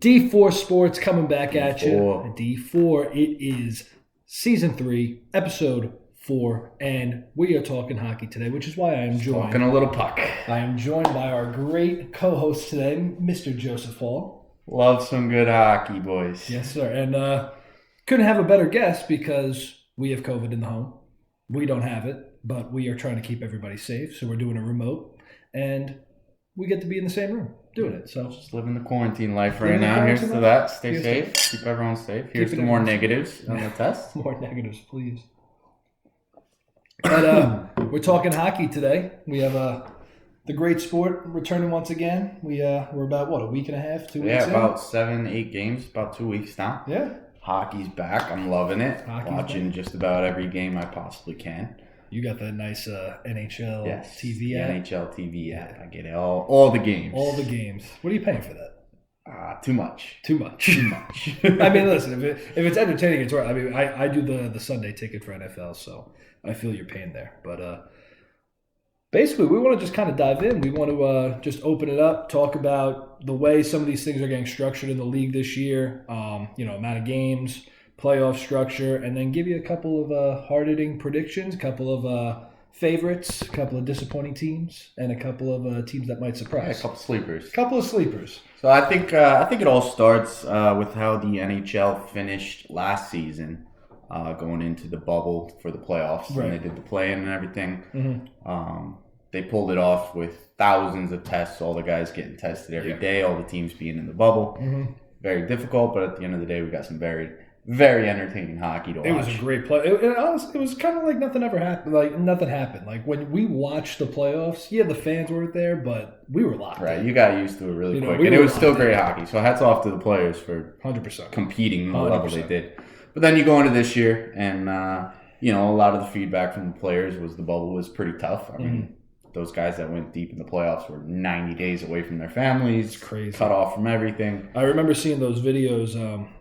D4 Sports coming back at you. D4. D4, it is Season 3, Episode 4, and we are talking hockey today, which is why I am joined. Talking a little puck. I am joined by our great co-host today, Mr. Joseph Hall. Love some good hockey, boys. Yes, sir. And couldn't have a better guest because we have COVID in the home. We don't have it, but we are trying to keep everybody safe, so we're doing a remote, and we get to be in the same room doing it. So just living the quarantine life right now. Here's to that. Stay safe. Keep everyone safe. Here's to more negatives on the test. More negatives, please. But we're talking hockey today. We have the great sport returning once again. We're about, a week and a half, 2 weeks in? Yeah, about 7-8 games, about 2 weeks now. Yeah. Hockey's back. I'm loving it. Watching just about every game I possibly can. You got that nice NHL TV app? NHL TV app. I get it all the games. All the games. What are you paying for that? Too much. Too much. I mean, listen, if it's entertaining, it's right. I mean, I do the Sunday ticket for NFL, so I feel your pain there. But basically, we want to just kind of dive in. We want to just open it up, talk about the way some of these things are getting structured in the league this year, amount of games, playoff structure, and then give you a couple of hard-hitting predictions, a couple of favorites, a couple of disappointing teams, and a couple of teams that might surprise. Yeah, a couple sleepers. So I think it all starts with how the NHL finished last season, going into the bubble for the playoffs, right. And they did the play-in and everything. Mm-hmm. They pulled it off with thousands of tests, all the guys getting tested every day, all the teams being in the bubble. Mm-hmm. Very difficult, but at the end of the day, we got some very, very entertaining hockey to watch. It was a great play. It was kind of like nothing ever happened. Like nothing happened. Like when we watched the playoffs, the fans weren't there, but we were locked. Right, in. you got used to it really quick, and it was still great hockey. So hats off to the players for 100% competing the level they did. But then you go into this year, and a lot of the feedback from the players was the bubble was pretty tough. I mean. Those guys that went deep in the playoffs were 90 days away from their families, it's crazy. Cut off from everything. I remember seeing those videos.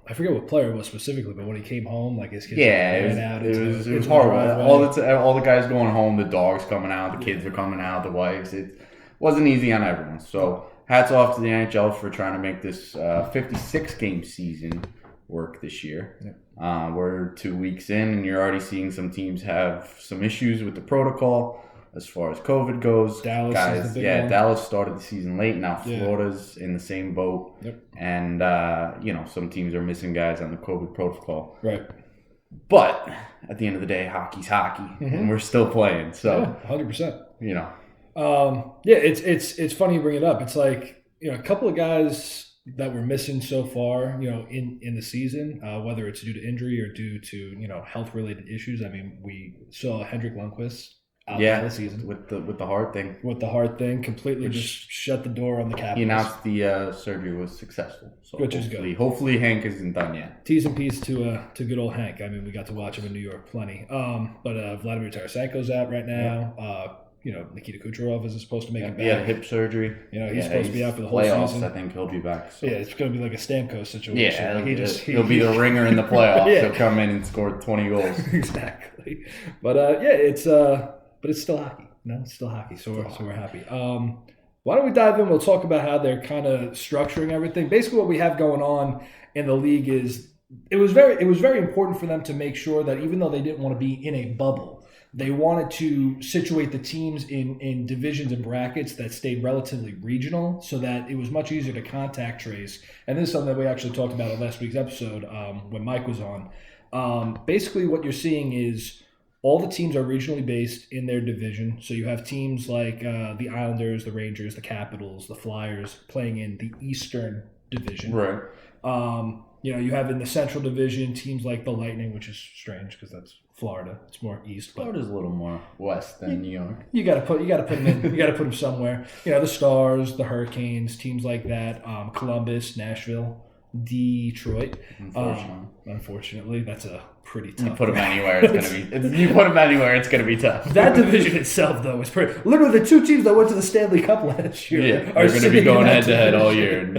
I forget what player it was specifically, but when he came home, like his kids ran out. It was horrible. All the guys going home, the dogs coming out, the kids are coming out, the wives. It wasn't easy on everyone. So hats off to the NHL for trying to make this 56-game season work this year. Yep. We're 2 weeks in, and you're already seeing some teams have some issues with the protocol. As far as COVID goes, Dallas is the big one. Dallas started the season late. Now Florida's in the same boat. Yep. And, some teams are missing guys on the COVID protocol. Right. But at the end of the day, hockey's hockey, and we're still playing. So 100%. It's funny you bring it up. It's like, a couple of guys that we're missing so far, in the season, whether it's due to injury or due to, health-related issues. I mean, we saw Henrik Lundqvist out the season with the heart thing. With the heart thing, completely just shut the door on the Capitals. He announced the surgery was successful, so which is good. Hopefully, Hank isn't done yet. T's and P's to good old Hank. I mean, we got to watch him in New York plenty. But Vladimir Tarasenko's out right now. Nikita Kucherov is supposed to make it back. Yeah, hip surgery. He's supposed to be out for the whole season. I think he'll be back. So. Yeah, it's going to be like a Stamkos situation. Yeah, he'll be the ringer in the playoffs. He'll come in and score 20 goals. Exactly. But it's still hockey. It's still hockey. So we're happy. Why don't we dive in? We'll talk about how they're kind of structuring everything. Basically, what we have going on in the league is it was very important for them to make sure that even though they didn't want to be in a bubble, they wanted to situate the teams in divisions and brackets that stayed relatively regional so that it was much easier to contact trace. And this is something that we actually talked about in last week's episode when Mike was on. Basically, what you're seeing is all the teams are regionally based in their division. So you have teams like the Islanders, the Rangers, the Capitals, the Flyers playing in the Eastern Division. Right. You have in the Central Division teams like the Lightning, which is strange because that's Florida. It's more east. Florida's a little more west than New York. You got to put them in. You got to put them somewhere. The Stars, the Hurricanes, teams like that. Columbus, Nashville, Detroit. Unfortunately, that's a pretty tough. You put them anywhere, it's gonna be tough. That division itself, though, is pretty. Literally, the two teams that went to the Stanley Cup last year are going to be going head to head all year, and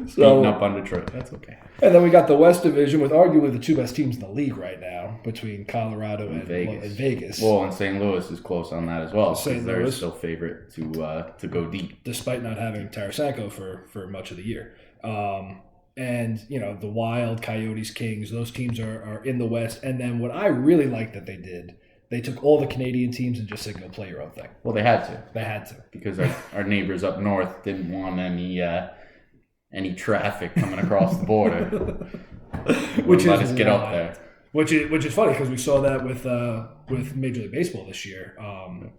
beating up on Detroit. That's okay. And then we got the West Division with arguably the two best teams in the league right now, between Colorado and Vegas. Well, and St. Louis is close on that as well. St. They're Louis still favorite to go deep, despite not having Tarasenko for much of the year. And, the Wild, Coyotes, Kings, those teams are in the West. And then what I really like that they did, they took all the Canadian teams and just said, go play your own thing. Well, they had to. They had to. Because our neighbors up north didn't want any traffic coming across the border. Which let is us get up there. Which is funny because we saw that with Major League Baseball this year.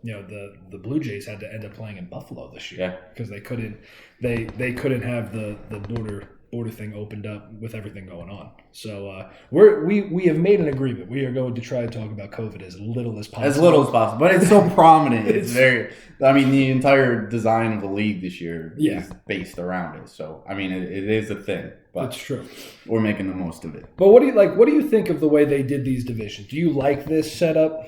The Blue Jays had to end up playing in Buffalo this year because they couldn't have the border thing opened up with everything going on. So we have made an agreement. We are going to try to talk about COVID as little as possible. As little as possible, but it's so prominent. It's very. I mean, the entire design of the league this year is based around it. So I mean, it is a thing. But that's true. We're making the most of it. But what do you like? What do you think of the way they did these divisions? Do you like this setup?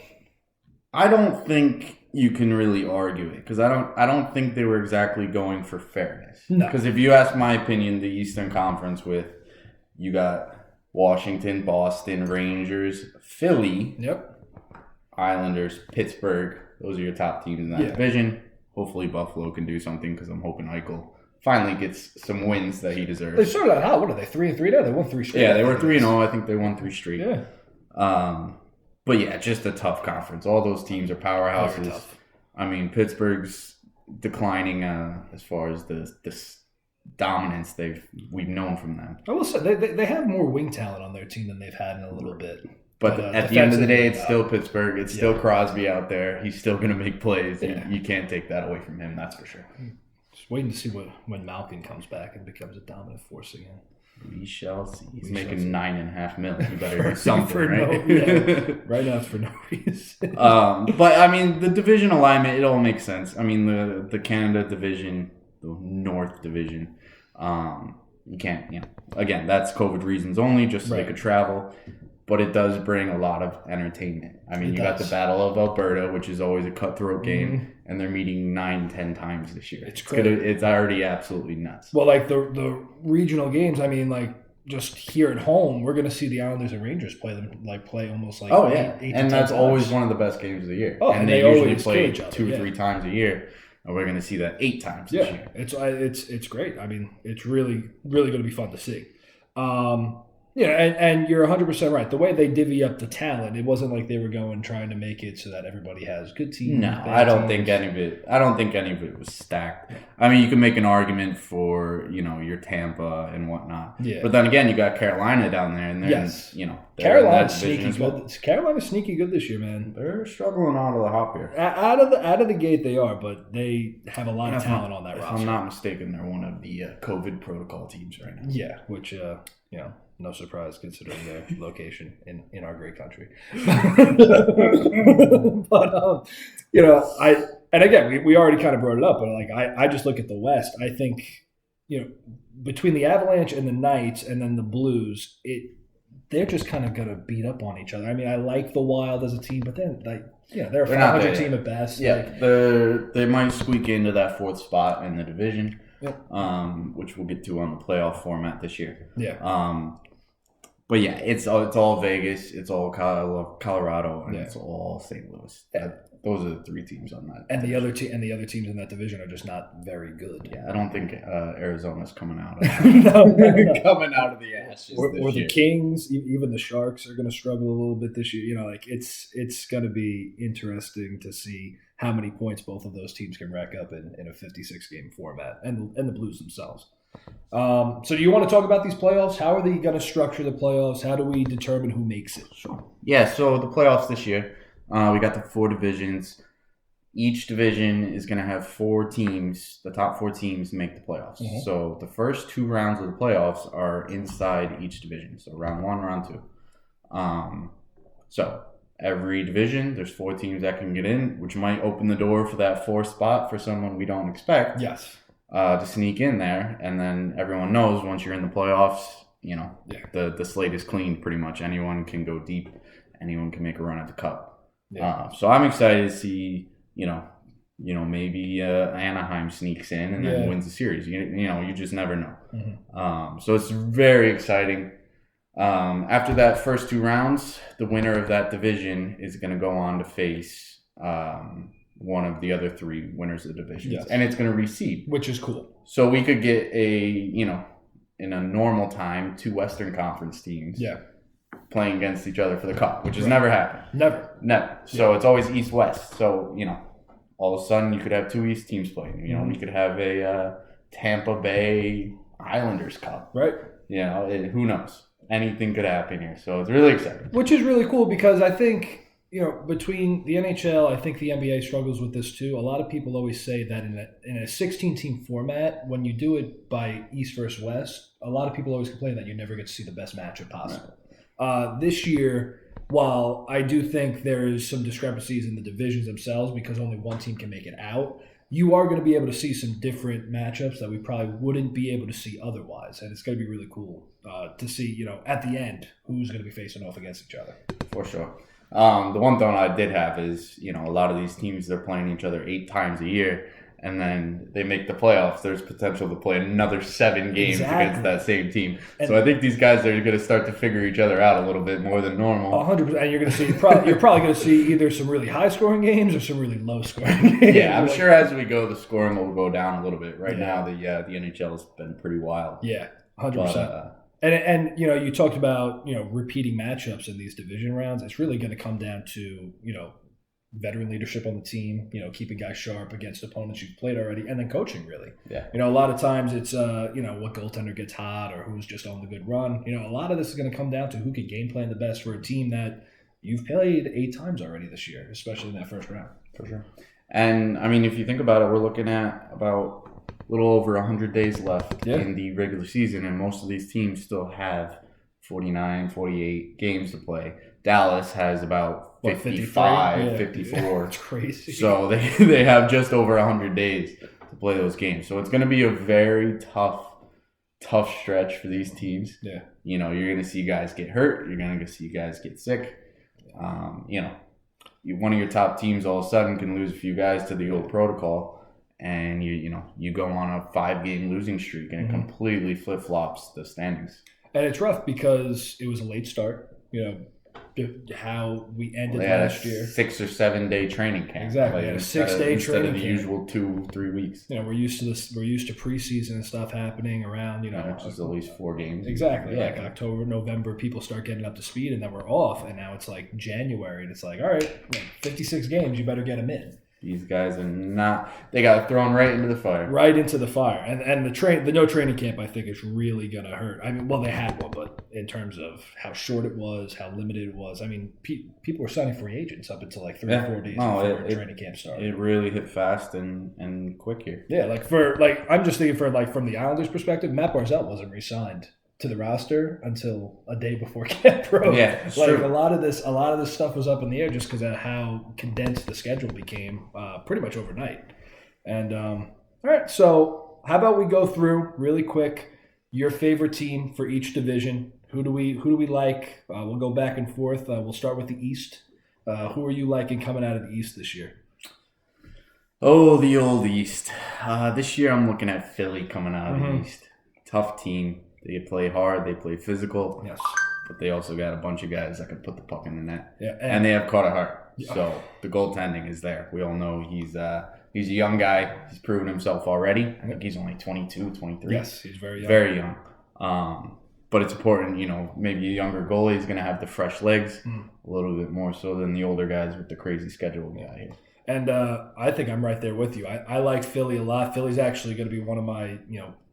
I don't think you can really argue it because I don't think they were exactly going for fairness. No. Because if you ask my opinion, the Eastern Conference you got Washington, Boston, Rangers, Philly, Islanders, Pittsburgh. Those are your top teams in that division. Hopefully Buffalo can do something because I'm hoping Eichel finally gets some wins that he deserves. They started out hot. What are they? 3-3 now? They won 3 straight. Yeah, they were 3-0. I think they won 3 straight. Yeah. But yeah, just a tough conference. All those teams are powerhouses. I mean, Pittsburgh's declining as far as this dominance we've known from them. I will say they have more wing talent on their team than they've had in a little bit. But at the end of the day, it's still Pittsburgh. It's still Crosby out there. He's still going to make plays. Yeah. You can't take that away from him. That's for sure. Just waiting to see when Malkin comes back and becomes a dominant force again. We shall see. He's making $9.5 million. You better do something, right? Right now, it's for no reason. But I mean, the division alignment, it all makes sense. I mean, the Canada division, the North division, you can't. Again, that's COVID reasons only, just so they could travel. But it does bring a lot of entertainment. I mean, you got the Battle of Alberta, which is always a cutthroat game, and they're meeting 9-10 times this year. It's already absolutely nuts. Well, like the regional games, I mean, like just here at home, we're going to see the Islanders and Rangers play almost like eight and that's always one of the best games of the year. Oh, and they usually play 2 or 3 times a year. And we're going to see that 8 times this year. It's great. I mean, it's really, really going to be fun to see. And you're 100% right. The way they divvy up the talent, it wasn't like they were trying to make it so that everybody has good teams. No, I don't think any of it was stacked. I mean, you can make an argument for your Tampa and whatnot. Yeah. But then again, you got Carolina down there, and Carolina's sneaky good. Carolina's sneaky good this year, man. They're struggling out of the hop here. Out of the gate, they are, but they have a lot of talent on that roster. If I'm not mistaken, they're one of the COVID protocol teams right now. Yeah, which no surprise considering their location in our great country. But and again, we already kind of brought it up, but like I just look at the West. I think between the Avalanche and the Knights and then the Blues, they're just kind of gonna beat up on each other. I mean, I like the Wild as a team, but then they're a 500 team at best. Yeah, they might squeak into that 4th spot in the division. Yep. Which we'll get to on the playoff format this year. Yeah. But yeah, it's all Vegas, it's all Colorado, and it's all St. Louis. Those are the 3 teams on that. And the other teams in that division are just not very good. Yeah, I don't think Arizona's coming out. Coming out of the ashes. Or the Kings, even the Sharks are going to struggle a little bit this year. It's going to be interesting to see how many points both of those teams can rack up in a 56-game format, and the Blues themselves. So do you want to talk about these playoffs? How are they going to structure the playoffs? How do we determine who makes it? Yeah, so the playoffs this year, we got the 4 divisions. Each division is going to have 4 teams. The top 4 teams make the playoffs. Mm-hmm. So the first 2 rounds of the playoffs are inside each division. So round 1, round 2. So every division, there's 4 teams that can get in, which might open the door for that 4th spot for someone we don't expect. Yes. To sneak in there, and then everyone knows once you're in the playoffs, the slate is clean pretty much. Anyone can go deep. Anyone can make a run at the cup. Yeah. So I'm excited to see, maybe Anaheim sneaks in and then wins the series. You just never know. Mm-hmm. So it's very exciting. After that first 2 rounds, the winner of that division is going to go on to face one of the other 3 winners of the divisions, and it's going to reseed, which is cool. So we could get a in a normal time, two Western Conference teams Yeah. playing against each other for the cup, which has never happened. Never. So it's always East-West. So, all of a sudden you could have two East teams playing. We could have a Tampa Bay Islanders Cup. Right. Who knows? Anything could happen here. So it's really exciting. Which is really cool because I think, between the NHL, I think the NBA struggles with this too. A lot of people always say that in a 16-team format, when you do it by East versus West, a lot of people always complain that you never get to see the best matchup possible. Right. This year, while I do think there is some discrepancies in the divisions themselves because only one team can make it out, you are going to be able to see some different matchups that we probably wouldn't be able to see otherwise. And it's going to be really cool to see, at the end, who's going to be facing off against each other. For sure. The one thought I did have is, a lot of these teams, they're playing each other 8 times a year, and then they make the playoffs. There's potential to play another 7 games against that same team. And so I think these guys are going to start to figure each other out a little bit more than normal. 100%. And you're going to see, you're probably going to see either some really high-scoring games or some really low-scoring games. Yeah, I'm sure as we go, the scoring will go down a little bit. Right now, the NHL has been pretty wild. Yeah, 100%. And you talked about, repeating matchups in these division rounds. It's really going to come down to, veteran leadership on the team, keeping guys sharp against opponents you've played already, and then coaching, really. Yeah. A lot of times it's, what goaltender gets hot or who's just on the good run. A lot of this is going to come down to who can game plan the best for a team that you've played 8 times already this year, especially in that first round. For sure. And, if you think about it, we're looking at about a little over 100 days left in the regular season, and most of these teams still have 49, 48 games to play. Dallas has about 55, 54. It's crazy. So they have just over 100 days to play those games. So it's going to be a very tough stretch for these teams. Yeah. You're going to see guys get hurt. You're going to see guys get sick. One of your top teams all of a sudden can lose a few guys to the old protocol. And you go on a 5-game losing streak, and it completely flip-flops the standings. And it's rough because it was a late start. How we ended last year. 6 or 7 day training camp. Exactly. Like, a 6-day training instead of the camp. Usual 2-3 weeks. We're used to this. We're used to preseason and stuff happening around. Which is at least 4 games. Exactly. Yeah. Like October, November, people start getting up to speed, and then we're off. And now it's like January, and it's like, all right, 56 games, you better get them in. These guys are not. They got thrown right into the fire. Right into the fire, and the no training camp, I think, is really gonna hurt. They had one, but in terms of how short it was, how limited it was, people were signing free agents up until like 3 or 4 days before training camp started. It really hit fast and quick here. Yeah, I'm just thinking from the Islanders' perspective, Matt Barzal wasn't re-signed to the roster until a day before camp broke. Yeah, true. a lot of this stuff was up in the air just because of how condensed the schedule became pretty much overnight. And all right, so how about we go through really quick your favorite team for each division? Who do we like? We'll go back and forth. We'll start with the East. Who are you liking coming out of the East this year? Oh, the old East. This year I'm looking at Philly coming out of the East. Tough team. They play hard. They play physical. Yes. But they also got a bunch of guys that can put the puck in the net. Yeah, and they have Carter Hart. So the goaltending is there. We all know he's a young guy. He's proven himself already. I think he's only 22, 23. Yes, he's very young. Very young. But it's important, maybe a younger goalie is going to have the fresh legs a little bit more so than the older guys with the crazy schedule we got here. And I think I'm right there with you. I like Philly a lot. Philly's actually going to be one of my,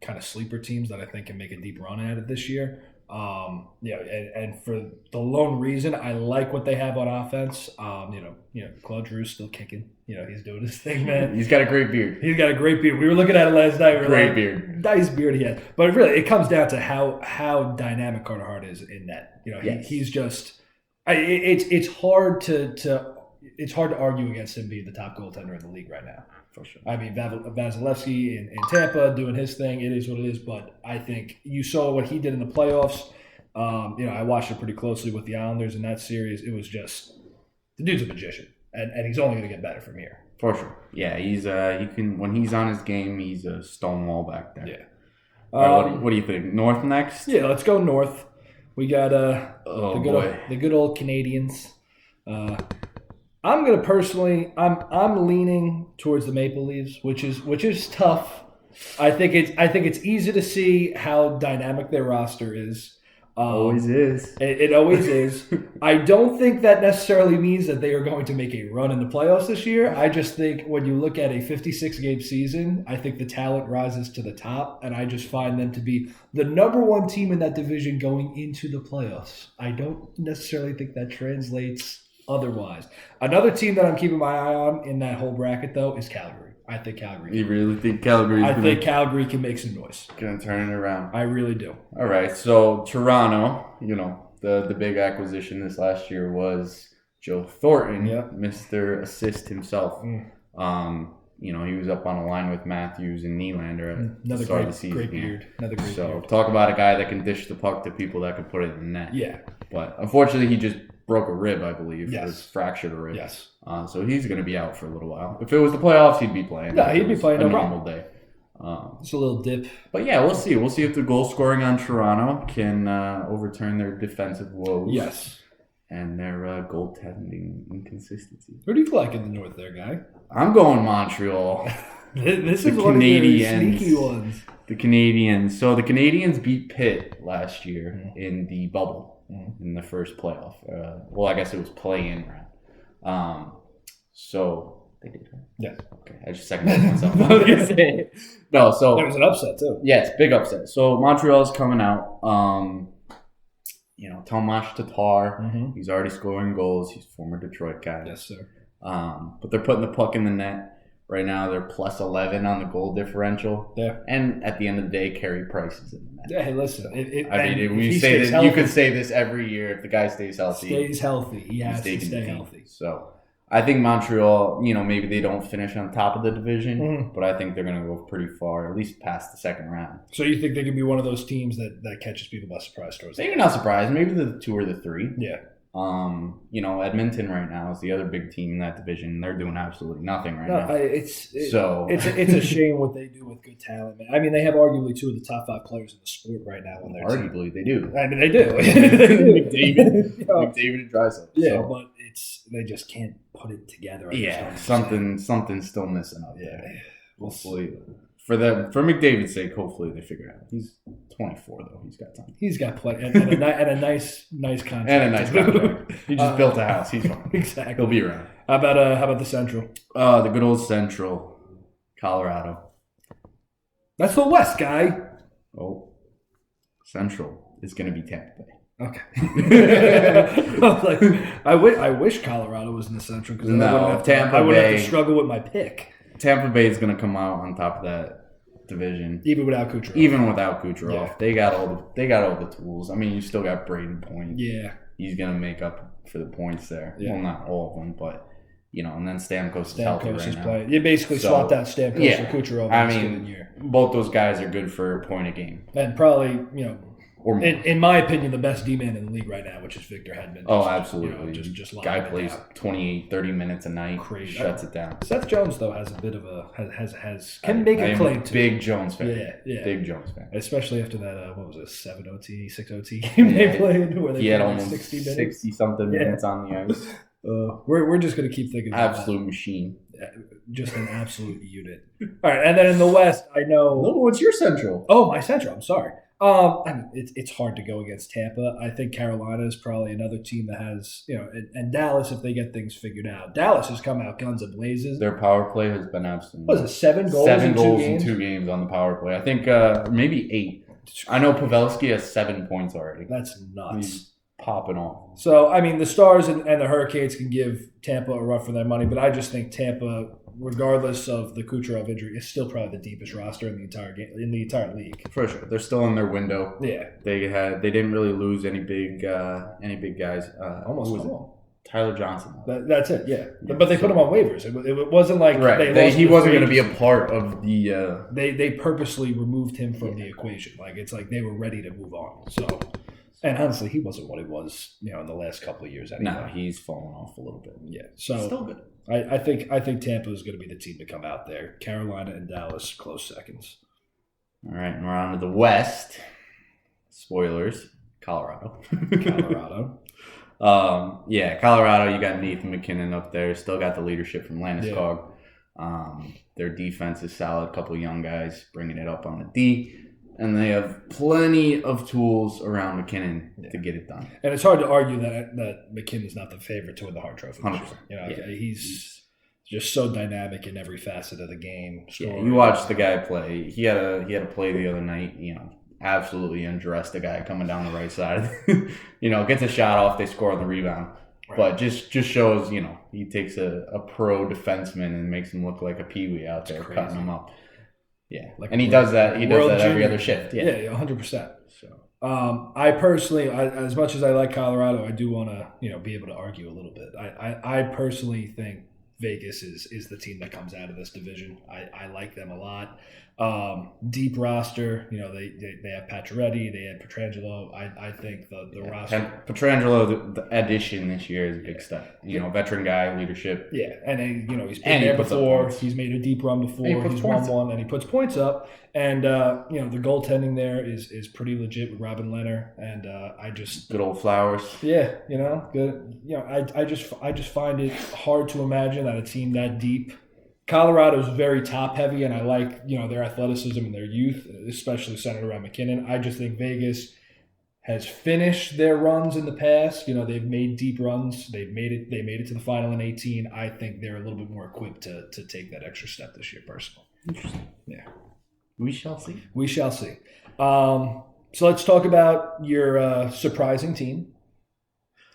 kind of sleeper teams that I think can make a deep run at it this year. And for the lone reason, I like what they have on offense. Claude Giroux's still kicking. He's doing his thing, man. He's got a great beard. He's got a great beard. We were looking at it last night. Great beard. Nice beard he has. But really, it comes down to how dynamic Carter Hart is in net. He's just. It's hard to argue against him being the top goaltender in the league right now. For sure. Vasilevsky in Tampa doing his thing. It is what it is. But I think you saw what he did in the playoffs. I watched it pretty closely with the Islanders in that series. It was just the dude's a magician, and he's only going to get better from here. For sure. Yeah, he's he can when he's on his game, he's a stone wall back there. Yeah. What do you think? North next? Yeah, let's go north. We got the good old Canadians. I'm gonna personally, I'm leaning towards the Maple Leafs, which is tough I think it's easy to see how dynamic their roster is. Always is. It always is. I don't think that necessarily means that they are going to make a run in the playoffs this year. I just think when you look at a 56-game season, I think the talent rises to the top, and I just find them to be the number one team in that division going into the playoffs. I don't necessarily think that translates otherwise. Another team that I'm keeping my eye on in that whole bracket, though, is Calgary. I think Calgary. You really think Calgary? I think Calgary can make some noise. Gonna turn it around. I really do. All right, so Toronto, the big acquisition this last year was Joe Thornton, Mr. Assist himself. He was up on a line with Matthews and Nylander at the start of the season. Great beard. Another great beard. Talk about a guy that can dish the puck to people that can put it in the net. Yeah. But unfortunately, he just broke a rib, I believe. Yes. Or fractured a rib. Yes. So he's going to be out for a little while. If it was the playoffs, he'd be playing. Yeah, he'd be playing. No normal problem. Day. It's a little dip. But yeah, we'll see. We'll see if the goal scoring on Toronto can overturn their defensive woes. Yes. And their goaltending inconsistency. Who do you like in the North there, guy? I'm going Montreal. This is one of the sneaky ones. The Canadiens. So the Canadiens beat Pitt last year in the bubble in the first playoff. I guess it was play-in round. So they did. Right? Yes. Okay, I just seconded myself. No, so it was an upset too. Yeah, it's a big upset. So Montreal's coming out. Tomas Tatar. He's already scoring goals. He's a former Detroit guy. Yes, sir. But they're putting the puck in the net. Right now, they're plus 11 on the goal differential. Yeah. And at the end of the day, Carey Price is in the net. Yeah, hey, listen. You could say this every year. If the guy stays healthy. He has to stay healthy. So I think Montreal, maybe they don't finish on top of the division, but I think they're going to go pretty far, at least past the second round. So you think they could be one of those teams that catches people by surprise? Maybe not surprised. Maybe the 2 or the 3. Yeah. Edmonton right now is the other big team in that division. They're doing absolutely nothing right now. It's a shame what they do with good talent, man. I mean, they have arguably 2 of the top 5 players in the sport right now on their team. Arguably, they do. I mean, they do. McDavid and Draisaitl. Yeah, but they just can't put it together. Something's still missing up there. Hopefully, for McDavid's sake, hopefully they figure it out. He's 24 though. He's got time. He's got plenty and a nice contract. And a nice contract. He just built a house. He's fine. Exactly. He'll be around. How about the Central? The good old Central, Colorado. That's the West, guy. Oh, Central is going to be Tampa Bay. Okay. I wish Colorado was in the Central because I wouldn't have to struggle with my pick. Tampa Bay is going to come out on top of that division, even without Kucherov. Yeah. They got all the tools. I mean, you still got Braden Point. Yeah, he's going to make up for the points there. Yeah. Well, not all of them, but and then Stamkos is healthy right now. Playing. You basically swapped out Stamkos for Kucherov. I mean, both those guys are good for a point a game, and probably in my opinion, the best D-man in the league right now, which is Victor Hedman. Absolutely. Just guy plays 28, 30 minutes a night. Crazy. Shuts it down. Seth Jones, though, has a bit of a can make a claim to. Big Jones fan. Yeah. Big Jones fan. Especially after that, 7 OT, 6 OT game they played, where they had played almost 60 minutes. 60-something minutes on the ice. We're just going to keep thinking about absolute machine. Just an absolute unit. All right, and then in the West, I know. What's your Central? Oh, my Central. I'm sorry. It's hard to go against Tampa. I think Carolina is probably another team that has, and Dallas, if they get things figured out. Dallas has come out guns a-blazes. Their power play has been absolutely. What is it, 7 goals? 7 goals in 2 games on the power play. I think maybe 8. I know Pavelski has 7 points already. That's nuts. He's popping off. So, I mean, the Stars and the Hurricanes can give Tampa a run for their money, but I just think Tampa, regardless of the Kucherov injury, is still probably the deepest roster in the entire league. For sure, they're still in their window. Yeah, they didn't really lose any big guys. Almost all. Tyler Johnson. That's it. Yeah, but they put him on waivers. It wasn't like he wasn't going to be a part of the. They purposely removed him from the equation. Like it's like they were ready to move on. So. And honestly, he wasn't what he was, in the last couple of years. Anyway. No, he's fallen off a little bit. Yeah, so still good. I think Tampa is going to be the team to come out there. Carolina and Dallas, close seconds. All right, and we're on to the West. Spoilers: Colorado. Colorado. Colorado. You got Nathan McKinnon up there. Still got the leadership from Landeskog. Their defense is solid. A couple of young guys bringing it up on the D. And they have plenty of tools around McKinnon to get it done. And it's hard to argue that McKinnon's not the favorite to win the Hart Trophy. 100%. He's just so dynamic in every facet of the game. Yeah, you watch the guy play. He had a play the other night. Absolutely undressed the guy coming down the right side. Gets a shot off. They score on the rebound. Right. But just shows, he takes a pro defenseman and makes him look like a peewee out there, cutting him up. Yeah, and he does that. He does that every other shift. Yeah, 100%. So, I personally, as much as I like Colorado, I do want to, be able to argue a little bit. I personally think Vegas is the team that comes out of this division. I like them a lot. Deep roster. They have Pacioretty. They have Pietrangelo. I think the roster. And Pietrangelo, the addition this year is a big step. Veteran guy, leadership. Yeah, and he's been there before. He's made a deep run before. He's won one, and he puts points up. And the goaltending there is pretty legit with Robin Leonard. And I just good old Flowers. Yeah, good. I just find it hard to imagine that a team that deep. Colorado's very top heavy, and I like their athleticism and their youth, especially centered around McKinnon. I just think Vegas has finished their runs in the past. They've made deep runs. They made it to the final in 2018. I think they're a little bit more equipped to take that extra step this year, personally. Interesting. Yeah, we shall see. We shall see. So let's talk about your surprising team.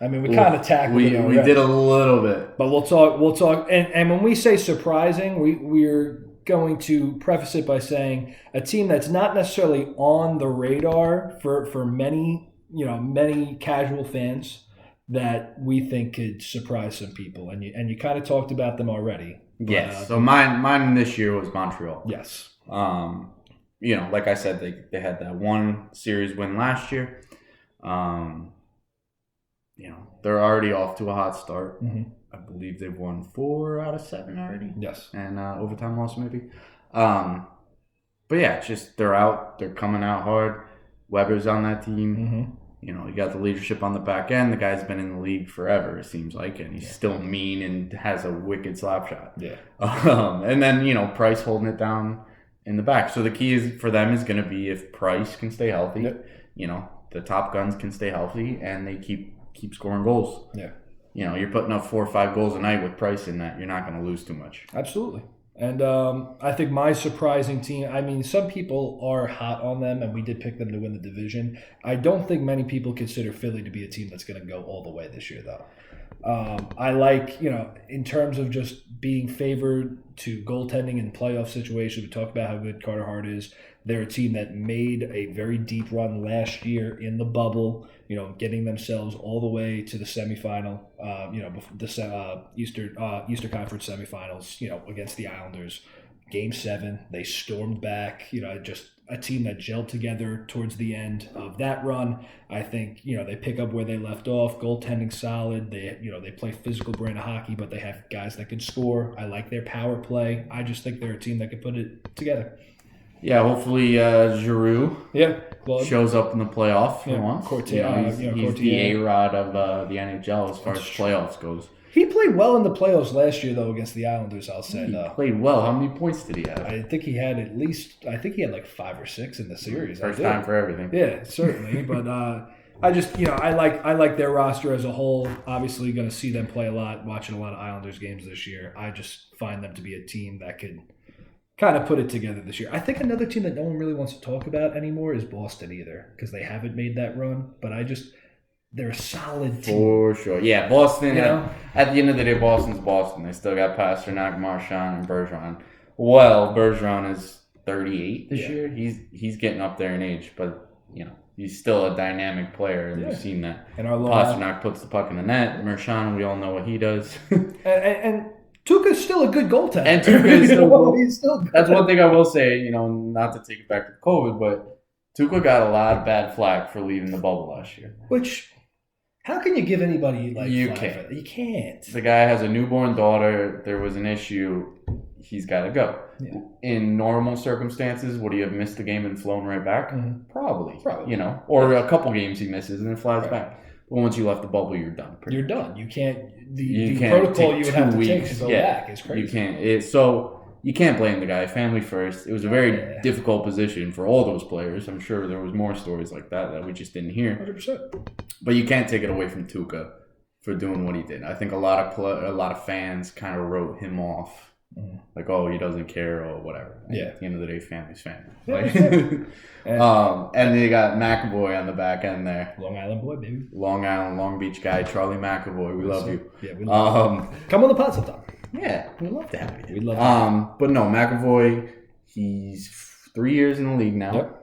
I mean, we kind of tackled it already. We did a little bit. But we'll talk. And when we say surprising, we're going to preface it by saying a team that's not necessarily on the radar for many casual fans that we think could surprise some people. And you kind of talked about them already. Yes. So mine this year was Montreal. Yes. Like I said, they had that one series win last year. They're already off to a hot start. Mm-hmm. I believe they've won 4 out of 7 already. Yes. And overtime loss maybe. But yeah, it's just they're out. They're coming out hard. Weber's on that team. Mm-hmm. You got the leadership on the back end. The guy's been in the league forever, it seems like, and he's still mean and has a wicked slap shot. Yeah. And then, Price holding it down in the back. So the key for them is going to be if Price can stay healthy, the top guns can stay healthy, and they keep scoring goals. Yeah. You're putting up 4 or 5 goals a night with Price in that. You're not going to lose too much. Absolutely. And I think my surprising team, I mean, some people are hot on them, and we did pick them to win the division. I don't think many people consider Philly to be a team that's going to go all the way this year, though. I like, in terms of just being favored to goaltending in playoff situations, we talked about how good Carter Hart is. They're a team that made a very deep run last year in the bubble, getting themselves all the way to the semifinal, the Eastern Conference semifinals, against the Islanders. Game 7, they stormed back, just a team that gelled together towards the end of that run. I think, they pick up where they left off, goaltending solid. They play physical brand of hockey, but they have guys that can score. I like their power play. I just think they're a team that can put it together. Yeah, hopefully Giroux shows up in the playoff for once. He's the A-Rod of the NHL as far as playoffs goes. He played well in the playoffs last year, though, against the Islanders, I'll say. He played well. How many points did he have? I think he had like 5 or 6 in the series. First time for everything. Yeah, certainly. But I just, I like their roster as a whole. Obviously going to see them play a lot, watching a lot of Islanders games this year. I just find them to be a team that could kind of put it together this year. I think another team that no one really wants to talk about anymore is Boston either, because they haven't made that run. But they're a solid team. For sure. Yeah, Boston, at the end of the day, Boston's Boston. They still got Pasternak, Marchand, and Bergeron. Well, Bergeron is 38 this year. He's getting up there in age, but, he's still a dynamic player, and we've seen that. And Pasternak puts the puck in the net. Marchand, we all know what he does. and Tuukka's still a good goaltender. And Tuukka is he's still good. That's one thing I will say, not to take it back to COVID, but Tuukka got a lot of bad flack for leaving the bubble last year. Which, how can you give anybody you flack for that? You can't. The guy has a newborn daughter. There was an issue. He's got to go. Yeah. In normal circumstances, would he have missed a game and flown right back? Mm-hmm. Probably. Or a couple games he misses and then flies back. But once you left the bubble, you're done. You're done. You can't. The can't protocol take you would have to 2 take weeks. to go back is crazy. You can't. So you can't blame the guy. Family first. It was a very difficult position for all those players. I'm sure there was more stories like that we just didn't hear. 100%. But you can't take it away from Tuca for doing what he did. I think a lot of fans kind of wrote him off. Like, oh, he doesn't care or whatever. Yeah. At the end of the day, family's family. Yeah, and they got McAvoy on the back end there. Long Island boy, baby. Long Island, Long Beach guy, Charlie McAvoy. We love you. Yeah, we love you. Come on the pod sometime. Yeah, we'd love to have you. We'd love to have you. But no, McAvoy, he's 3 years in the league now. Yep.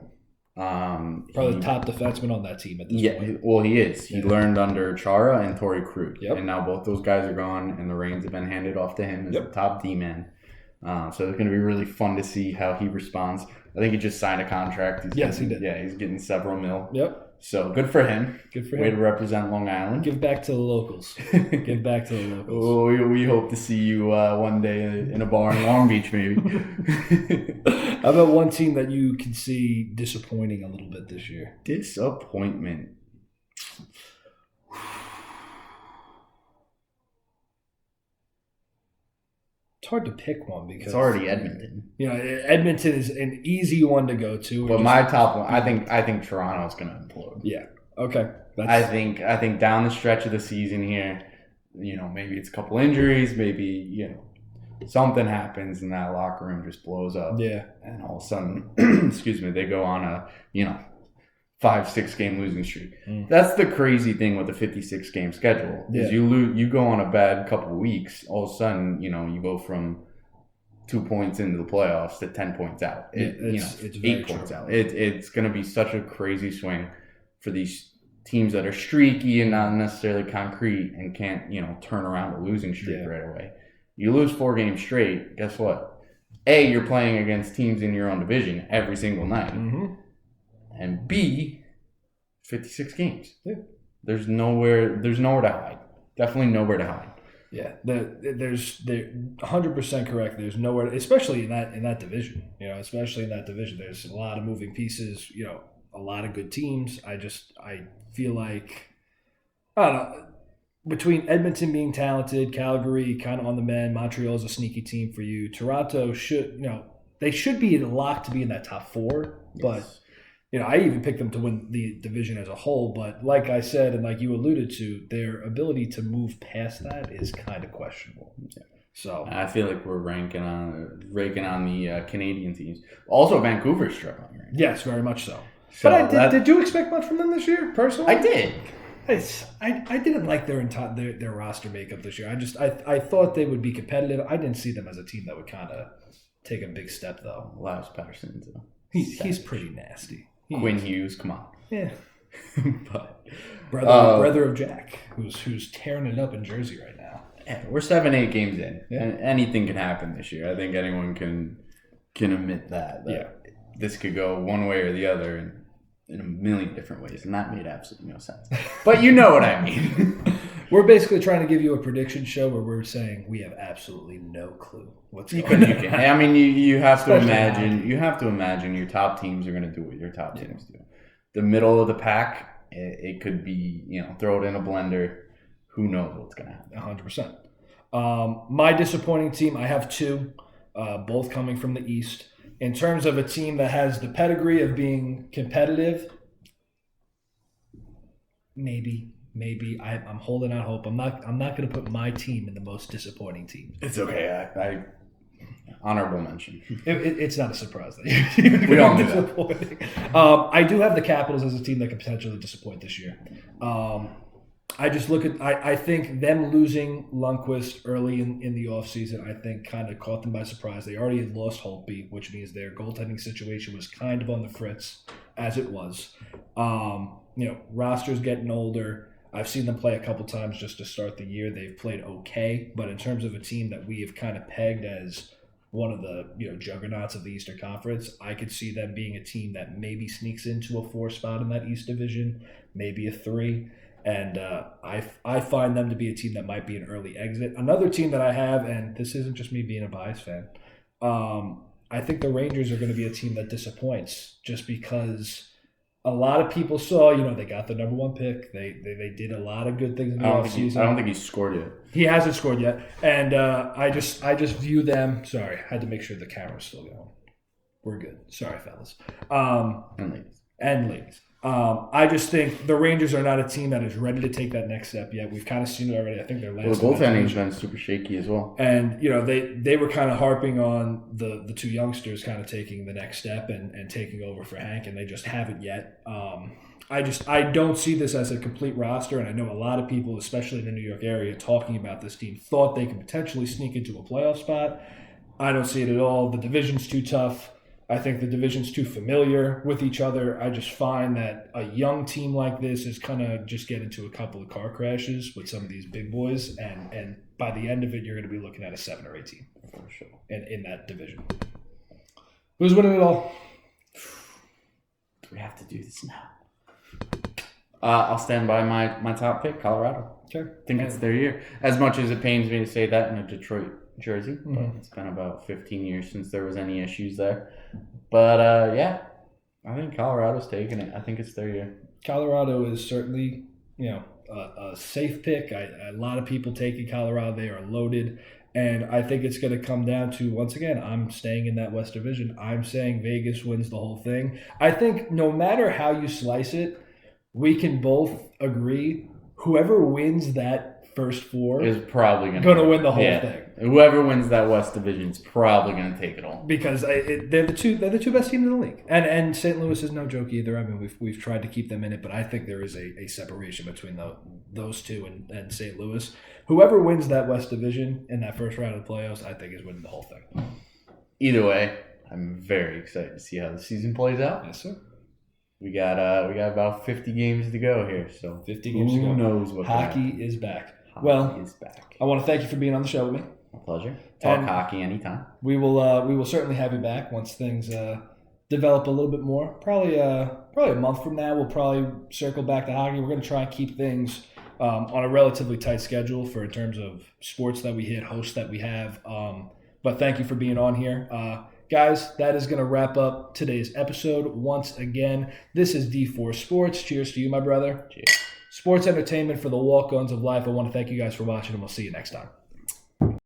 Probably the top defenseman on that team at this point. Well, he is. He learned under Chara and Torrey Krug. Yep. And now both those guys are gone, and the reins have been handed off to him as the top D-man. So it's going to be really fun to see how he responds. I think he just signed a contract. He did. Yeah, he's getting several mil. Yep. So good for him. Good for Way him. to represent Long Island. Give back to the locals. Give back to the locals. Oh, we hope to see you one day in a bar in Long Beach, maybe. How about one team that you can see disappointing a little bit this year? Disappointment. It's hard to pick one because It's already Edmonton. You know, Edmonton is an easy one to go to. But my top one, I think Toronto's going to implode. Yeah. Okay. I think down the stretch of the season here, maybe it's a couple injuries, maybe something happens and that locker room just blows up. Yeah. And all of a sudden, excuse me, they go on a 5-6 game losing streak. That's the crazy thing with the 56 game schedule. Is you go on a bad couple of weeks, all of a sudden, you go from 2 points into the playoffs to 10 points out. It's 8 points out. It's going to be such a crazy swing for these teams that are streaky and not necessarily concrete and can't, turn around a losing streak right away. You lose 4 games straight, guess what? A, you're playing against teams in your own division every single night. Mm-hmm. And B, 56 games. Yeah. There's nowhere to hide. Definitely nowhere to hide. Yeah, they're 100% correct. There's nowhere, especially in that division. Especially in that division, there's a lot of moving pieces. A lot of good teams. I feel like I don't know. Between Edmonton being talented, Calgary kind of on the mend, Montreal's a sneaky team for you. Toronto they should be locked to be in that top 4, but. I even picked them to win the division as a whole, but like I said, and like you alluded to, their ability to move past that is kind of questionable. Yeah. So I feel like we're raking on the Canadian teams. Also, Vancouver's struggling. Right? Yes, very much so. But did you expect much from them this year, personally? I did. I didn't like their roster makeup this year. I thought they would be competitive. I didn't see them as a team that would kind of take a big step, though. Lars Patterson. He's pretty nasty. Quinn Hughes, come on. Yeah. But brother of Jack, who's tearing it up in Jersey right now. Yeah, we're 7-8 games in, and anything can happen this year. I think anyone can admit that this could go one way or the other in a million different ways, and that made absolutely no sense. But you know what I mean. We're basically trying to give you a prediction show where we're saying we have absolutely no clue what's going on. I mean, you have to imagine. You have to imagine your top teams are going to do what your top teams do. The middle of the pack, it could be throw it in a blender. Who knows what's going to happen? 100%. My disappointing team, I have 2, both coming from the East. In terms of a team that has the pedigree of being competitive, maybe I'm holding out hope. I'm not going to put my team in the most disappointing team. It's okay. I honorable mention. It's not a surprise that we all knew disappointing. I do have the Capitals as a team that could potentially disappoint this year. I just look at I think them losing Lundqvist early in the offseason, I think kind of caught them by surprise. They already had lost Holtby, which means their goaltending situation was kind of on the fritz as it was. Roster's getting older. I've seen them play a couple times just to start the year. They've played okay, but in terms of a team that we have kind of pegged as one of the juggernauts of the Eastern Conference, I could see them being a team that maybe sneaks into a 4 spot in that East Division, maybe a 3. And I find them to be a team that might be an early exit. Another team that I have, and this isn't just me being a bias fan, I think the Rangers are going to be a team that disappoints just because a lot of people saw, they got the number one pick. They did a lot of good things in the offseason. I don't think he's scored yet. He hasn't scored yet. And I just view them. Sorry, I had to make sure the camera's still going. We're good. Sorry, fellas. And ladies. I just think the Rangers are not a team that is ready to take that next step yet. We've kind of seen it already. I think their last. Well, the goaltending's been super shaky as well. And they were kind of harping on the two youngsters kind of taking the next step and taking over for Hank, and they just haven't yet. I don't see this as a complete roster, and I know a lot of people, especially in the New York area, talking about this team, thought they could potentially sneak into a playoff spot. I don't see it at all. The division's too tough. I think the division's too familiar with each other. I just find that a young team like this is kind of just get into a couple of car crashes with some of these big boys, and by the end of it, you're going to be looking at a 7 or 8 team for sure in that division. Who's winning it all? Do we have to do this now? I'll stand by my top pick, Colorado. Okay. I think it's their year. As much as it pains me to say that in a Detroit jersey, but it's been about 15 years since there was any issues there. But I think Colorado's taking it. I think it's their year. Colorado is certainly, a safe pick. A lot of people taking Colorado. They are loaded. And I think it's going to come down to, once again, I'm staying in that West Division. I'm saying Vegas wins the whole thing. I think no matter how you slice it, we can both agree whoever wins that first four is probably going to win the whole thing. Whoever wins that West Division is probably going to take it all because they're the two best teams in the league, and St. Louis is no joke either. I mean, we've tried to keep them in it, but I think there is a separation between those two and St. Louis. Whoever wins that West Division in that first round of the playoffs, I think, is winning the whole thing. Either way, I'm very excited to see how the season plays out. Yes, sir. We got about 50 games to go here, so 50 games to go. Who knows what hockey is back. Hockey is back. I want to thank you for being on the show with me. My pleasure. Talk hockey anytime. We will certainly have you back once things develop a little bit more. Probably a month from now, we'll probably circle back to hockey. We're going to try and keep things on a relatively tight schedule in terms of sports that we hit, hosts that we have. But thank you for being on here. Guys, that is going to wrap up today's episode. Once again, this is D4 Sports. Cheers to you, my brother. Cheers. Sports entertainment for the walk-ons of life. I want to thank you guys for watching, and we'll see you next time.